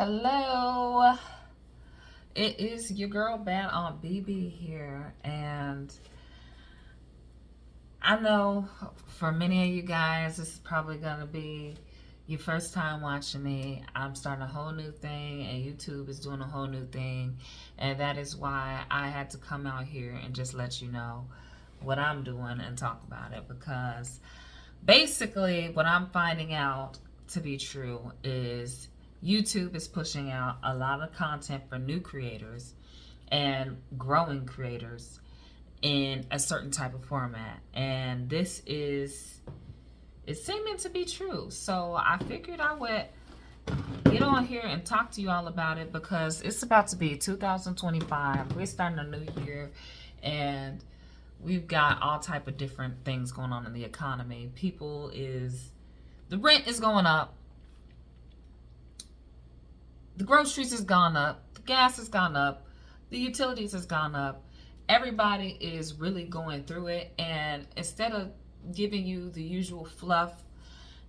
Hello, it is your girl Bad Aunt BB here, and I know for many of you guys this is probably gonna be your first time watching me. I'm starting a whole new thing, and YouTube is doing a whole new thing, and that is why I had to come out here and just let you know what I'm doing and talk about it, because basically what I'm finding out to be true is YouTube is pushing out a lot of content for new creators and growing creators in a certain type of format. And this is, it's seeming to be true. So I figured I would get on here and talk to you all about it, because it's about to be 2025. We're starting a new year, and we've got all type of different things going on in the economy. The rent is going up. The groceries has gone up, the gas has gone up, the utilities has gone up. Everybody is really going through it, and instead of giving you the usual fluff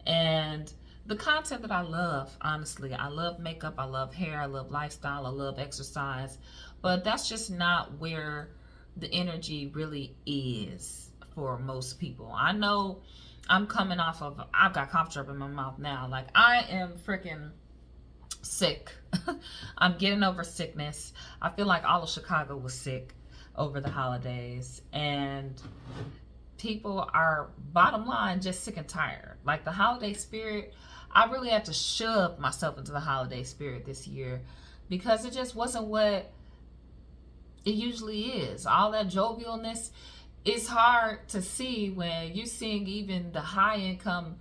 and the content that I love, honestly, I love makeup, I love hair, I love lifestyle, I love exercise, but that's just not where the energy really is for most people. I know I've got cough drop in my mouth now. Like, I am freaking sick. I'm getting over sickness. I feel like all of Chicago was sick over the holidays, and people are, bottom line, just sick and tired. Like, the holiday spirit, I really had to shove myself into the holiday spirit this year, because it just wasn't what it usually is. All that jovialness is hard to see when you're seeing even the high income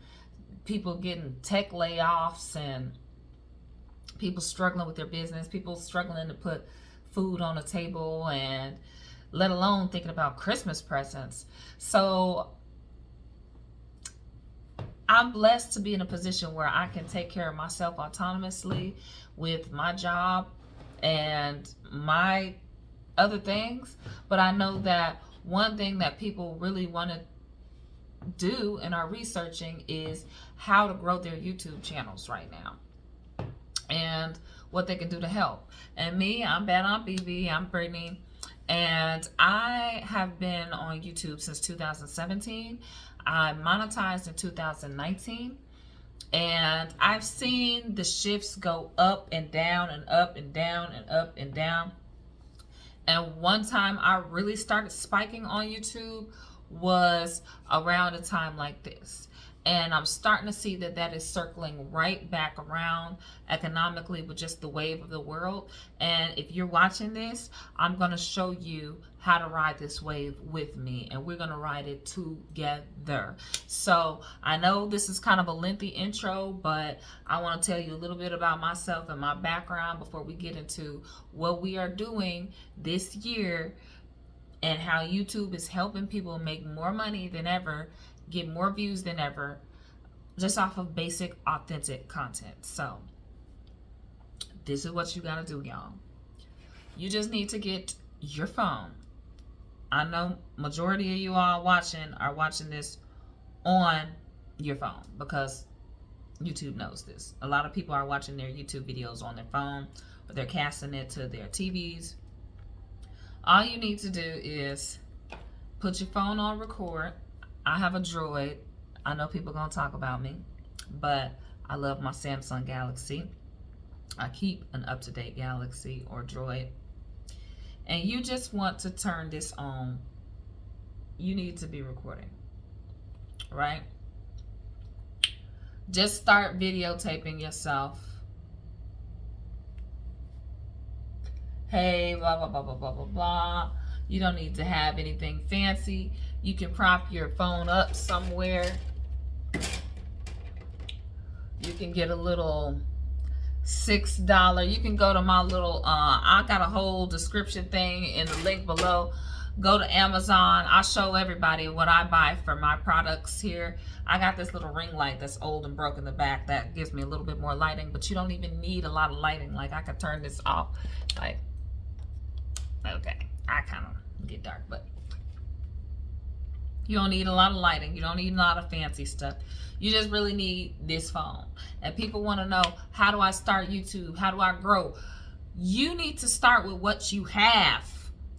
people getting tech layoffs, and people struggling with their business, people struggling to put food on the table, and let alone thinking about Christmas presents. So I'm blessed to be in a position where I can take care of myself autonomously with my job and my other things. But I know that one thing that people really want to do and are researching is how to grow their YouTube channels right now, and what they can do to help. And me, I'm Bad Aunt BB, I'm Brittany, and I have been on YouTube since 2017. I monetized in 2019, and I've seen the shifts go up and down and up and down and up and down. And one time I really started spiking on YouTube was around a time like this. And I'm starting to see that that is circling right back around economically with just the wave of the world. And if you're watching this, I'm going to show you how to ride this wave with me, and we're going to ride it together. So I know this is kind of a lengthy intro, but I want to tell you a little bit about myself and my background before we get into what we are doing this year and how YouTube is helping people make more money than ever, get more views than ever, just off of basic, authentic content. So this is what you gotta do, y'all. You just need to get your phone. I know majority of you all are watching this on your phone, because YouTube knows this. A lot of people are watching their YouTube videos on their phone, but they're casting it to their TVs. All you need to do is put your phone on record. I have a Droid. I know people are going to talk about me, but I love my Samsung Galaxy. I keep an up-to-date Galaxy or Droid. And you just want to turn this on. You need to be recording, right? Just start videotaping yourself. Hey, blah, blah, blah, blah, blah, blah, blah. You don't need to have anything fancy. You can prop your phone up somewhere. You can get a little $6. You can go to my little, I got a whole description thing in the link below. Go to Amazon. I'll show everybody what I buy for my products here. I got this little ring light that's old and broke in the back that gives me a little bit more lighting, but you don't even need a lot of lighting. Like, I could turn this off. Like, okay, I kind of get dark, but You don't need a lot of lighting. You don't need a lot of fancy stuff. You just really need this phone. And people want to know, how do I start YouTube? How do I grow? You need to start with what you have.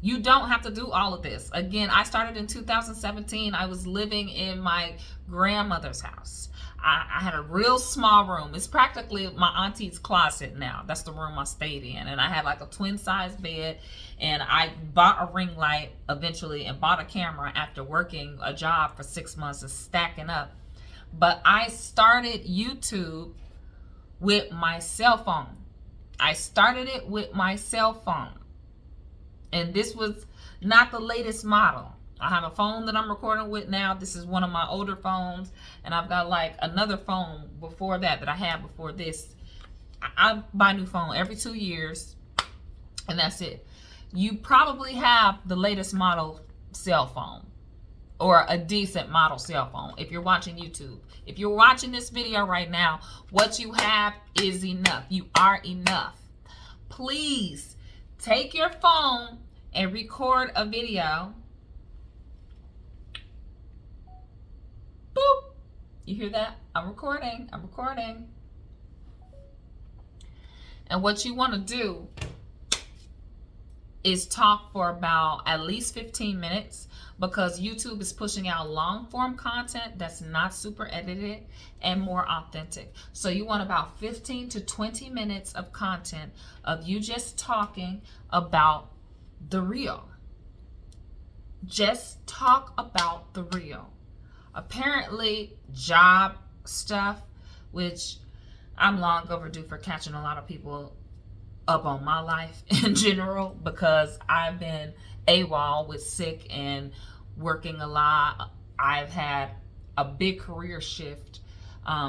You don't have to do all of this. Again, I started in 2017. I was living in my grandmother's house. I had a real small room. It's practically my auntie's closet now. That's the room I stayed in. And I had like a twin size bed. And I bought a ring light eventually and bought a camera after working a job for 6 months and stacking up. But I started YouTube with my cell phone. I started it with my cell phone. And this was not the latest model. I have a phone that I'm recording with now. This is one of my older phones. And I've got like another phone before that I had before this. I buy a new phone every 2 years. And that's it. You probably have the latest model cell phone. Or a decent model cell phone if you're watching YouTube. If you're watching this video right now, what you have is enough. You are enough. Please take your phone and record a video. Boop. You hear that? I'm recording. I'm recording. And what you want to do is talk for about at least 15 minutes because YouTube is pushing out long form content that's not super edited and more authentic. So you want about 15 to 20 minutes of content of you just talking about the real. Just talk about the real. Apparently job stuff, which I'm long overdue for catching a lot of people up on my life in general because I've been AWOL with sick and working a lot. I've had a big career shift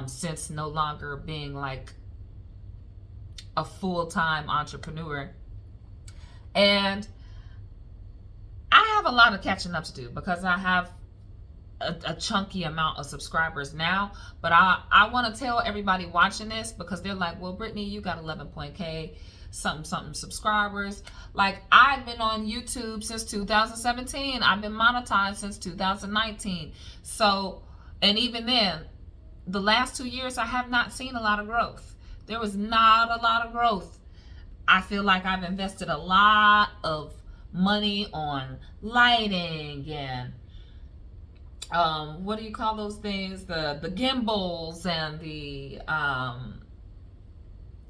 since no longer being like a full-time entrepreneur. And I have a lot of catching up to do because I have a chunky amount of subscribers now, but I want to tell everybody watching this because they're like, well, Brittany, you got 11.k something subscribers. Like, I've been on YouTube since 2017. I've been monetized since 2019. So, and even then, the last 2 years, I have not seen a lot of growth. There was not a lot of growth. I feel like I've invested a lot of money on lighting and what do you call those things? The gimbals and the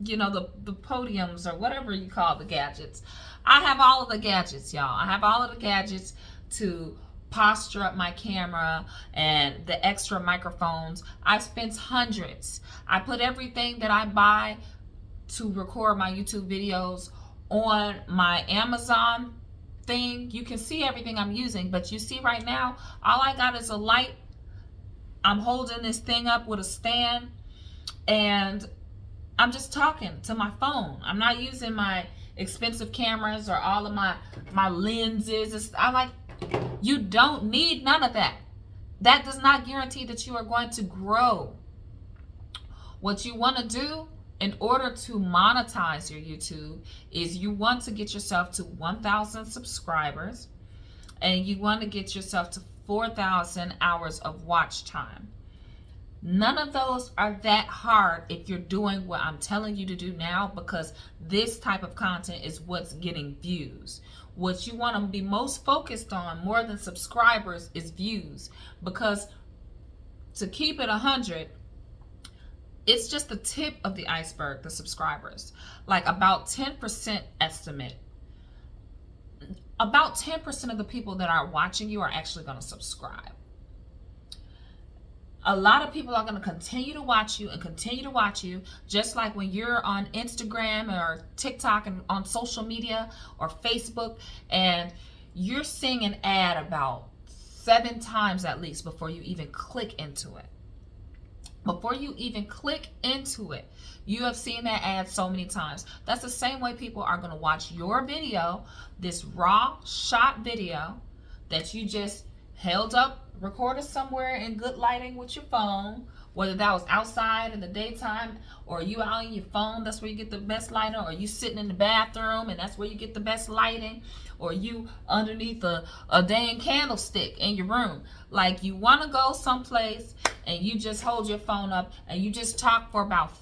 you know, the podiums or whatever you call the gadgets. I have all of the gadgets, y'all. I have all of the gadgets to posture up my camera and the extra microphones. I've spent hundreds. I put everything that I buy to record my YouTube videos on my Amazon thing. You can see everything I'm using, but you see right now, all I got is a light. I'm holding this thing up with a stand and I'm just talking to my phone. I'm not using my expensive cameras or all of my lenses. You don't need none of that. That does not guarantee that you are going to grow. What you want to do in order to monetize your YouTube is you want to get yourself to 1,000 subscribers and you want to get yourself to 4,000 hours of watch time. None of those are that hard if you're doing what I'm telling you to do now, because this type of content is what's getting views. What you want to be most focused on more than subscribers is views, because to keep it 100, it's just the tip of the iceberg, the subscribers. Like about 10% estimate. About 10% of the people that are watching you are actually going to subscribe. A lot of people are going to continue to watch you and continue to watch you, just like when you're on Instagram or TikTok and on social media or Facebook, and you're seeing an ad about 7 times at least before you even click into it. Before you even click into it, you have seen that ad so many times. That's the same way people are going to watch your video, this raw shot video that you just held up, recorded somewhere in good lighting with your phone, Whether that was outside in the daytime, or you out on your phone, that's where you get the best lighting, or you sitting in the bathroom and that's where you get the best lighting, or you underneath a dang candlestick in your room. Like, you want to go someplace and you just hold your phone up and you just talk for about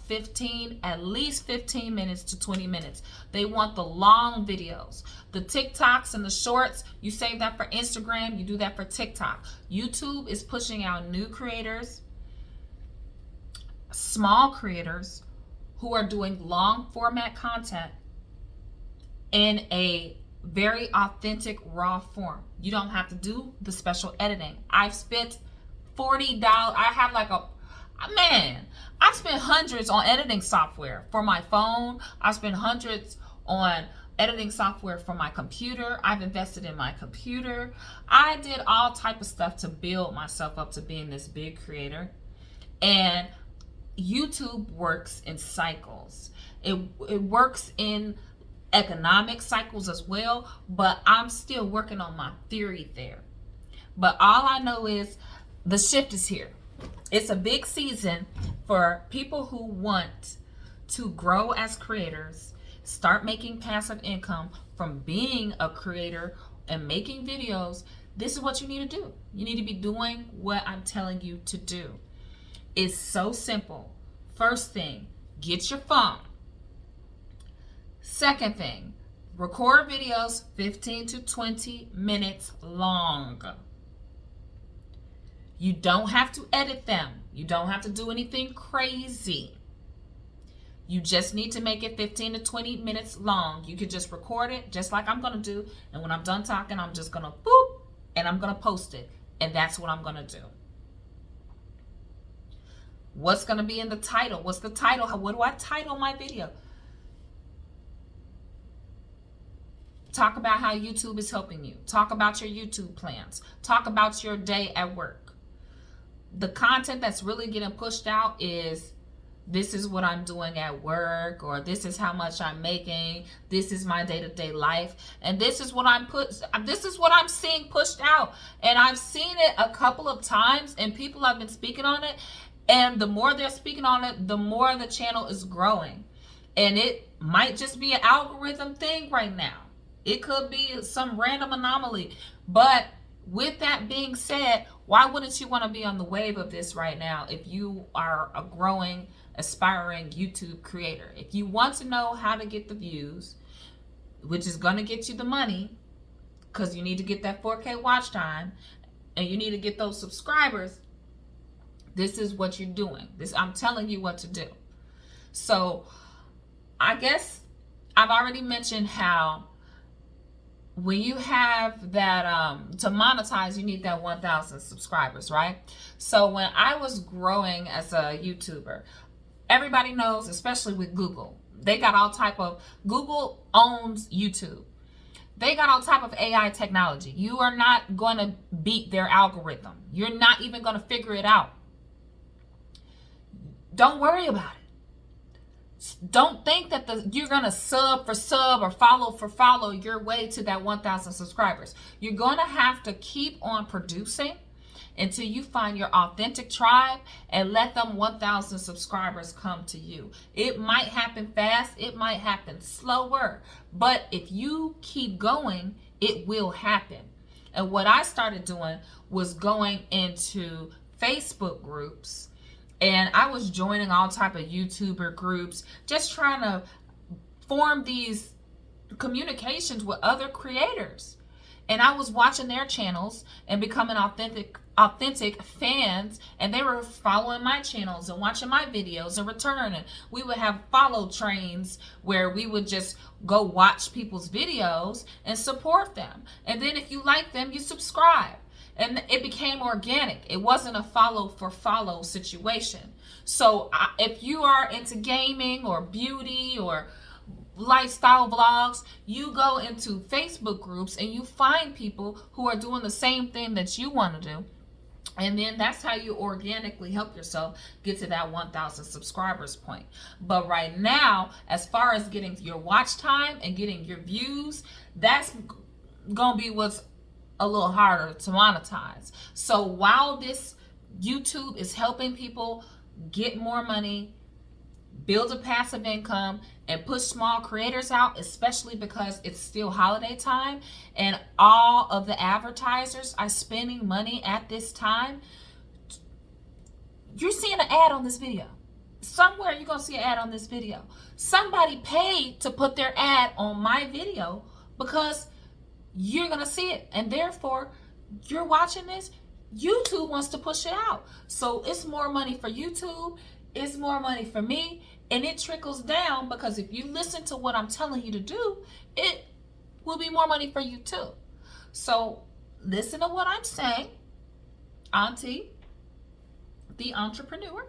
at least 15 minutes to 20 minutes. They want the long videos. The TikToks and the shorts, you save that for Instagram, you do that for TikTok. YouTube is pushing out new creators, small creators who are doing long format content in a very authentic, raw form. You don't have to do the special editing. I've spent $40. I've spent hundreds on editing software for my phone. I've spent hundreds on editing software for my computer. I've invested in my computer. I did all type of stuff to build myself up to being this big creator. And YouTube works in cycles. It works in economic cycles as well, but I'm still working on my theory there. But all I know is the shift is here. It's a big season for people who want to grow as creators, start making passive income from being a creator and making videos. This is what you need to do. You need to be doing what I'm telling you to do. It's so simple. First thing, get your phone. Second thing, record videos 15 to 20 minutes long. You don't have to edit them. You don't have to do anything crazy. You just need to make it 15 to 20 minutes long. You could just record it just like I'm going to do. And when I'm done talking, I'm just going to boop and I'm going to post it. And that's what I'm going to do. What's going to be in the title? What's the title? What do I title my video? Talk about how YouTube is helping you. Talk about your YouTube plans. Talk about your day at work. The content that's really getting pushed out is, this is what I'm doing at work, or this is how much I'm making, this is my day-to-day life, and this is what I'm seeing pushed out. And I've seen it a couple of times, and people have been speaking on it, and the more they're speaking on it, the more the channel is growing. And it might just be an algorithm thing right now. It could be some random anomaly. But with that being said, why wouldn't you want to be on the wave of this right now if you are a growing, aspiring YouTube creator? If you want to know how to get the views, which is going to get you the money, because you need to get that 4K watch time and you need to get those subscribers, this is what you're doing. I'm telling you what to do. So I guess I've already mentioned how when you have that, to monetize, you need that 1,000 subscribers, right? So when I was growing as a YouTuber, everybody knows, especially with Google, they got all type of, Google owns YouTube. They got all type of AI technology. You are not going to beat their algorithm. You're not even going to figure it out. Don't worry about it. Don't think that you're going to sub for sub or follow for follow your way to that 1,000 subscribers. You're going to have to keep on producing until you find your authentic tribe and let them 1,000 subscribers come to you. It might happen fast. It might happen slower. But if you keep going, it will happen. And what I started doing was going into Facebook groups. And I was joining all type of YouTuber groups, just trying to form these communications with other creators. And I was watching their channels and becoming authentic fans, and they were following my channels and watching my videos in return. And we would have follow trains where we would just go watch people's videos and support them. And then if you like them, you subscribe. And it became organic. It wasn't a follow for follow situation. So if you are into gaming or beauty or lifestyle vlogs, you go into Facebook groups and you find people who are doing the same thing that you want to do. And then that's how you organically help yourself get to that 1,000 subscribers point. But right now, as far as getting your watch time and getting your views, that's going to be what's a little harder to monetize. So while this YouTube is helping people get more money, build a passive income, and push small creators out, especially because it's still holiday time and all of the advertisers are spending money at this time. You're seeing an ad on this video. Somewhere you're going to see an ad on this video. Somebody paid to put their ad on my video because you're going to see it. And therefore, you're watching this. YouTube wants to push it out. So it's more money for YouTube. It's more money for me. And it trickles down because if you listen to what I'm telling you to do, it will be more money for you too. So listen to what I'm saying. Auntie, the entrepreneur.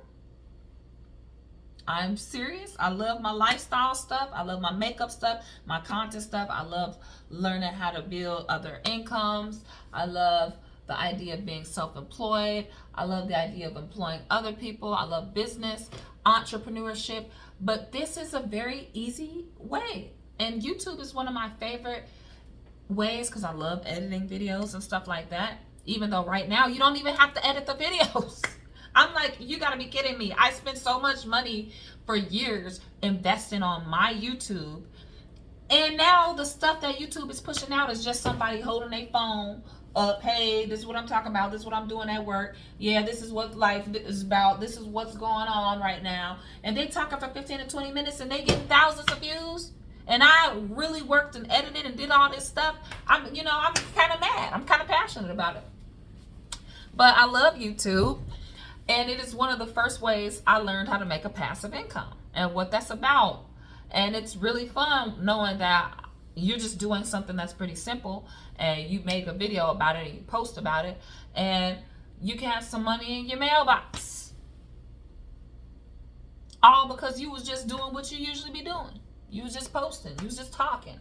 I'm serious. I love my lifestyle stuff. I love my makeup stuff, my content stuff. I love learning how to build other incomes. I love the idea of being self-employed. I love the idea of employing other people. I love business, entrepreneurship. But this is a very easy way. And YouTube is one of my favorite ways because I love editing videos and stuff like that. Even though right now you don't even have to edit the videos. I'm like, you gotta be kidding me. I spent so much money for years investing on my YouTube. And now the stuff that YouTube is pushing out is just somebody holding their phone up. Hey, this is what I'm talking about. This is what I'm doing at work. Yeah, this is what life is about. This is what's going on right now. And they talking for 15 to 20 minutes and they get thousands of views. And I really worked and edited and did all this stuff. I'm kind of mad. I'm kind of passionate about it. But I love YouTube. And it is one of the first ways I learned how to make a passive income and what that's about. And it's really fun knowing that you're just doing something that's pretty simple and you make a video about it and you post about it and you can have some money in your mailbox. All because you was just doing what you usually be doing. You was just posting. You was just talking.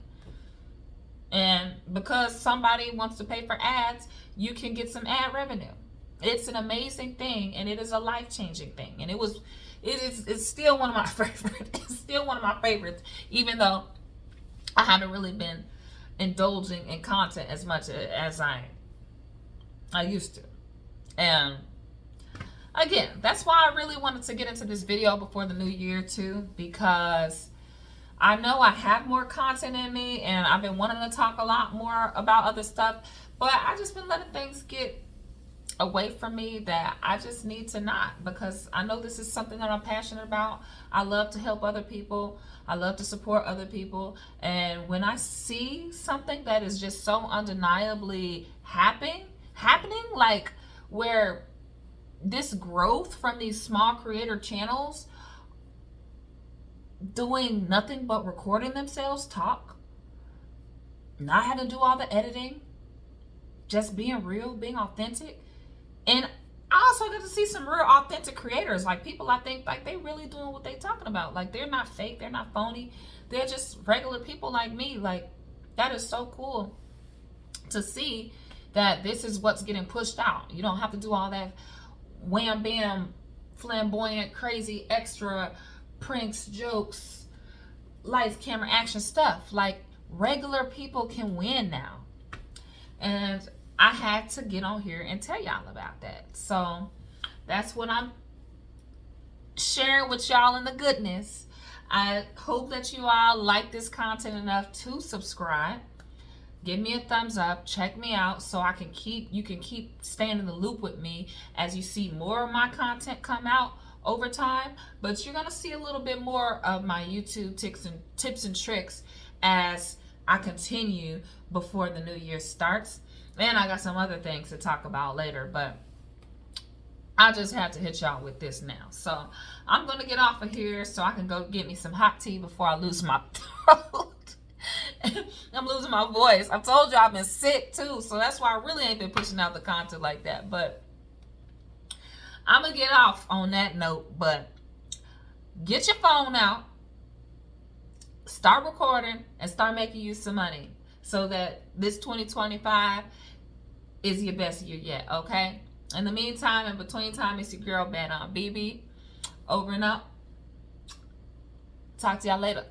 And because somebody wants to pay for ads, you can get some ad revenue. It's an amazing thing, and it is a life-changing thing. And it's still one of my favorites. It's still one of my favorites, even though I haven't really been indulging in content as much as I used to. And again, that's why I really wanted to get into this video before the new year too, because I know I have more content in me, and I've been wanting to talk a lot more about other stuff, but I just been letting things get away from me that I just need to not, because I know this is something that I'm passionate about. I love to help other people. I love to support other people. And when I see something that is just so undeniably happening, like where this growth from these small creator channels doing nothing but recording themselves talk, not having to do all the editing, just being real, being authentic. And I also get to see some real authentic creators, like people I think like they really doing what they talking about. Like they're not fake, they're not phony, they're just regular people like me. Like that is so cool to see that this is what's getting pushed out. You don't have to do all that wham bam, flamboyant, crazy, extra pranks, jokes, lights, camera, action stuff. Like regular people can win now. And I had to get on here and tell y'all about that. So that's what I'm sharing with y'all in the goodness. I hope that you all like this content enough to subscribe. Give me a thumbs up. Check me out so you can keep staying in the loop with me as you see more of my content come out over time. But you're going to see a little bit more of my YouTube tips and tricks as I continue before the new year starts. And I got some other things to talk about later, but I just had to hit y'all with this now. So I'm going to get off of here so I can go get me some hot tea before I lose my throat. I'm losing my voice. I told you I've been sick too, so that's why I really ain't been pushing out the content like that. But I'm going to get off on that note, but get your phone out, start recording, and start making you some money so that this 2025 is your best year yet, okay? In the meantime, in between time, it's your girl, BB. Over and out. Talk to y'all later.